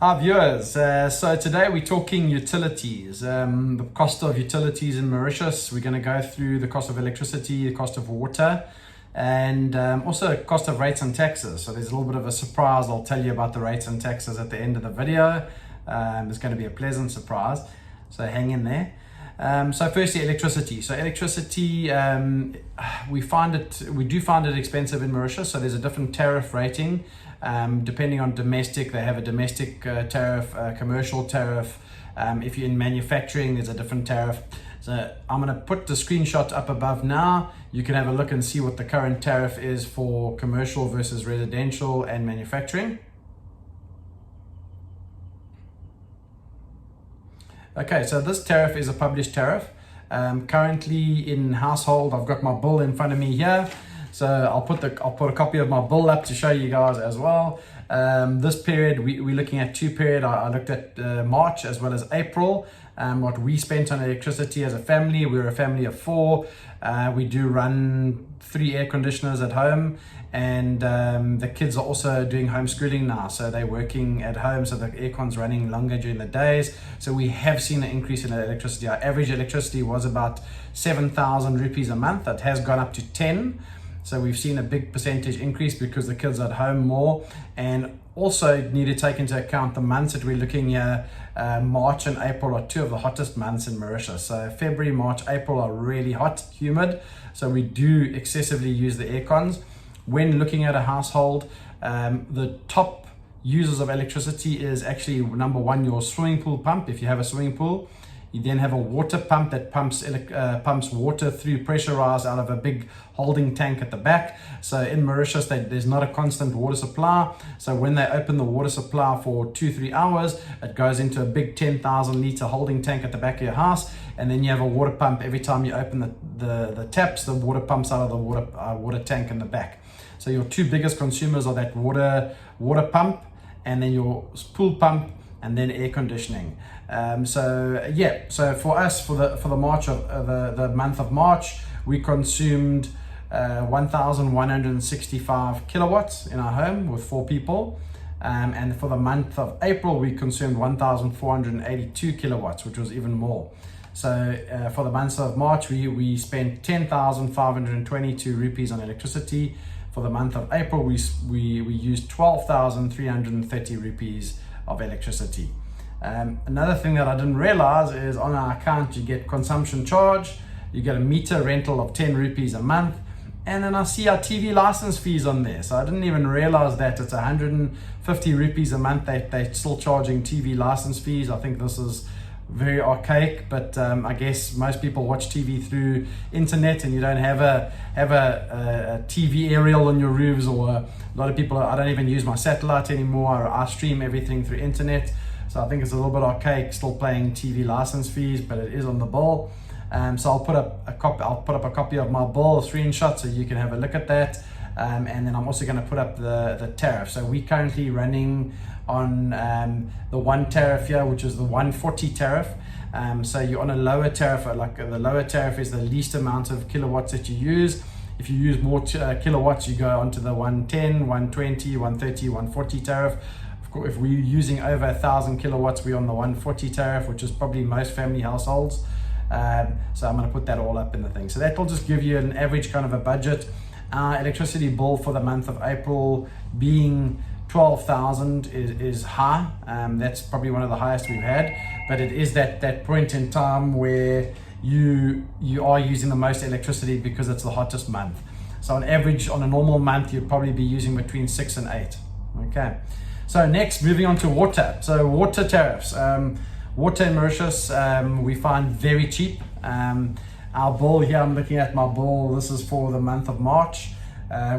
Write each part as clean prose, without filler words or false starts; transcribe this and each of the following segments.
Hi viewers, so today we're talking utilities, the cost of utilities in Mauritius. We're going to go through the cost of electricity, the cost of water, and also cost of rates and taxes. So there's a little bit of a surprise. I'll tell you about the rates and taxes at the end of the video. It's going to be a pleasant surprise, so hang in there. So firstly, electricity. So electricity, we do find it expensive in Mauritius. So there's a different tariff rating. Depending on domestic, they have a domestic tariff, a commercial tariff. If you're in manufacturing, there's a different tariff. So I'm going to put the screenshot up above now. You can have a look and see what the current tariff is for commercial versus residential and manufacturing. Okay, so this tariff is a published tariff. Currently in household, I've got my bill in front of me here. So I'll put a copy of my bill up to show you guys as well. This period, we're looking at two periods. I looked at March as well as April. What we spent on electricity as a family. We're a family of four. We do run 3 air conditioners at home, and the kids are also doing homeschooling now, so they're working at home, so the aircon's running longer during the days. So we have seen an increase in electricity. Our average electricity was about 7,000 rupees a month. That has gone up to 10. So we've seen a big percentage increase because the kids are at home more, and also need to take into account the months that we're looking here. March and April are 2 of the hottest months in Mauritius. So February, March, April are really hot, humid. So we do excessively use the air cons. When looking at a household, the top users of electricity is actually number 1, your swimming pool pump. If you have a swimming pool, you then have a water pump that pumps water through pressurized out of a big holding tank at the back. So in Mauritius, there's not a constant water supply. So when they open the water supply for 2-3 hours, it goes into a big 10,000 litre holding tank at the back of your house. And then you have a water pump. Every time you open the taps, the water pumps out of the water tank in the back. So your 2 biggest consumers are that water pump, and then your pool pump, and then air conditioning. So for us, for the March of the month of March, we consumed 1,165 kilowatts in our home with 4 people, and for the month of April, we consumed 1,482 kilowatts, which was even more. So for the month of March, we spent 10,522 rupees on electricity. For the month of April, we used 12,330 rupees of electricity. Another thing that I didn't realize is on our account you get consumption charge, you get a meter rental of 10 rupees a month, and then I see our TV license fees on there. So I didn't even realize that it's 150 rupees a month they're still charging TV license fees. I think this is very archaic, but I guess most people watch TV through internet, and you don't have a TV aerial on your roofs, or a lot of people, I don't even use my satellite anymore. I stream everything through internet. So I think it's a little bit archaic, still paying TV license fees, but it is on the bill. So I'll put up a copy of my bill, screenshot, so you can have a look at that. And then I'm also going to put up the tariff. So we're currently running on the 1 tariff here, which is the 140 tariff. So you're on a lower tariff. Like the lower tariff is the least amount of kilowatts that you use. If you use more kilowatts, you go onto the 110, 120, 130, 140 tariff. If we're using over 1,000 kilowatts, we're on the 140 tariff, which is probably most family households. So I'm going to put that all up in the thing. So that will just give you an average kind of a budget. Our electricity bill for the month of April being 12,000 is high. That's probably one of the highest we've had, but it is that point in time where you are using the most electricity because it's the hottest month. So on average, on a normal month, you'd probably be using between 6 and 8. Okay. So next, moving on to water. So water tariffs. Water in Mauritius, we find very cheap. Our bill here, I'm looking at my bill, this is for the month of March.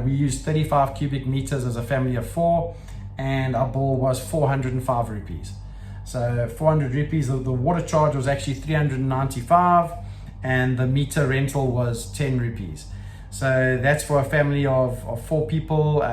We used 35 cubic meters as a family of 4, and our bill was 405 rupees. So 400 rupees, the water charge was actually 395, and the meter rental was 10 rupees. So that's for a family of 4 people.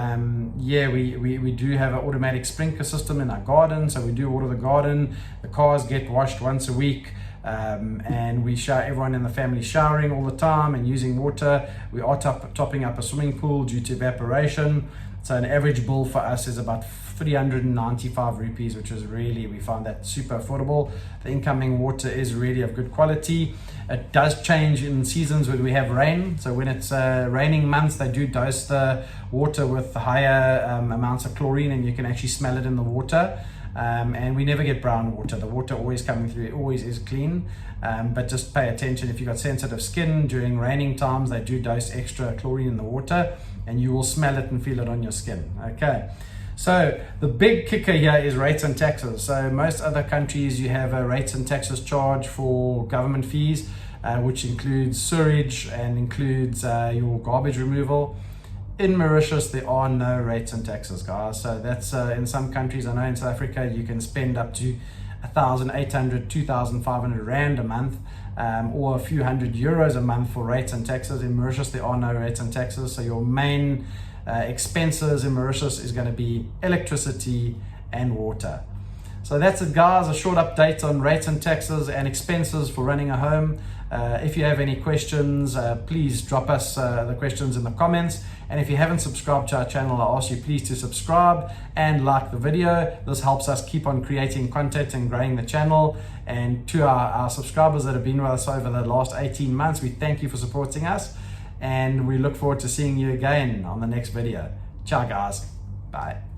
We do have an automatic sprinkler system in our garden, so we do water the garden. The cars get washed once a week. and we show everyone in the family showering all the time and using water. We are topping up a swimming pool due to evaporation. So an average bill for us is about 395 rupees, which is really, we find that super affordable. The incoming water is really of good quality. It does change in seasons when we have rain. So when it's raining months, they do dose the water with higher amounts of chlorine, and you can actually smell it in the water. And we never get brown water. The water always coming through, it always is clean. But just pay attention, if you've got sensitive skin during raining times, they do dose extra chlorine in the water, and you will smell it and feel it on your skin. Okay. So the big kicker here is rates and taxes. So most other countries, you have a rates and taxes charge for government fees, which includes sewage and includes your garbage removal. In Mauritius, there are no rates and taxes, guys. So that's in some countries, I know in South Africa, you can spend up to 1,800, 2,500 Rand a month, or a few hundred euros a month for rates and taxes. In Mauritius, there are no rates and taxes. So your main expenses in Mauritius is going to be electricity and water. So that's it, guys, a short update on rates and taxes and expenses for running a home. If you have any questions, please drop us the questions in the comments. And if you haven't subscribed to our channel, I ask you please to subscribe and like the video. This helps us keep on creating content and growing the channel. And to our subscribers that have been with us over the last 18 months, we thank you for supporting us. And we look forward to seeing you again on the next video. Ciao, guys. Bye.